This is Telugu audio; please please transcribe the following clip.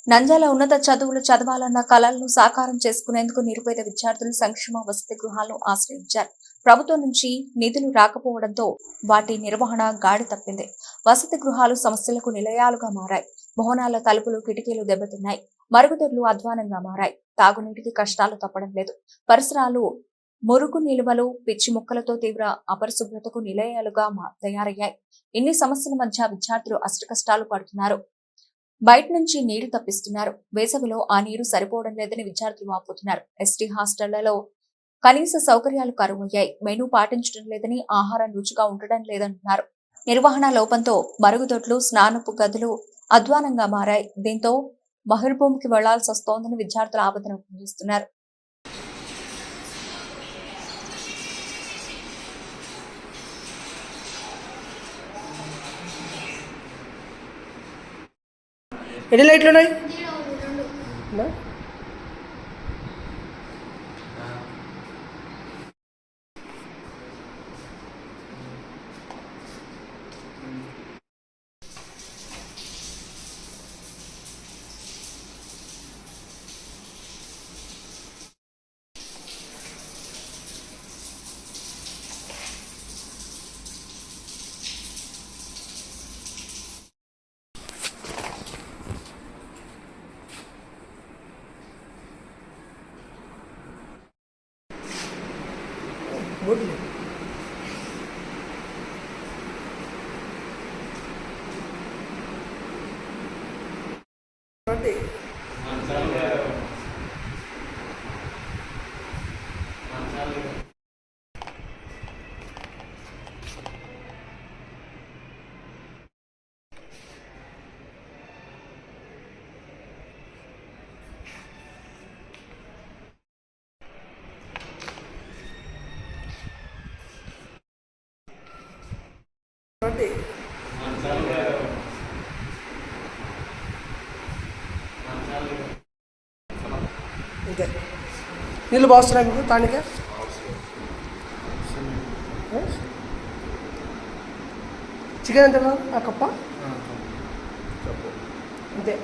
నంద్యాల ఉన్నత చదువులు చదవాలన్న కలలను సాకారం చేసుకునేందుకు నిరుపేద విద్యార్థులు సంక్షేమ వసతి గృహాలను ఆశ్రయించారు. ప్రభుత్వం నుంచి నిధులు రాకపోవడంతో వాటి నిర్వహణ గాడి తప్పింది. వసతి గృహాలు సమస్యలకు నిలయాలుగా మారాయి. భవనాల తలుపులు కిటికీలు దెబ్బతిన్నాయి. మరుగుదొడ్లు అధ్వానంగా మారాయి. తాగునీటికి కష్టాలు తప్పడం లేదు. పరిసరాలు మురుగు నిల్వలు పిచ్చి ముక్కలతో తీవ్ర అపరిశుభ్రతకు నిలయాలుగా తయారయ్యాయి. ఇన్ని సమస్యల మధ్య విద్యార్థులు అష్టకష్టాలు పడుతున్నారు. బయట నుంచి నీరు తప్పిస్తున్నారు. వేసవిలో ఆ నీరు సరిపోవడం లేదని విద్యార్థులు వాపోతున్నారు. ఎస్టీ హాస్టళ్లలో కనీస సౌకర్యాలు కరువయ్యాయి. మెనూ పాటించడం లేదని, ఆహారం రుచిగా ఉండడం లేదంటున్నారు. నిర్వహణ లోపంతో మరుగుదొడ్లు, స్నానపు గదులు అధ్వానంగా మారాయి. దీంతో బహిర్భూమికి వెళ్లాల్సి వస్తోందని విద్యార్థులు ఆవేదన వ్యక్తం చేస్తున్నారు. ఎన్ని లైట్లు ఉన్నాయి? బోర్డు ఇంతే. నీళ్ళు బాగుస్తున్నాయి మీకు తానికే? చికెన్ ఎంత ఆ కప్ప? అంతే.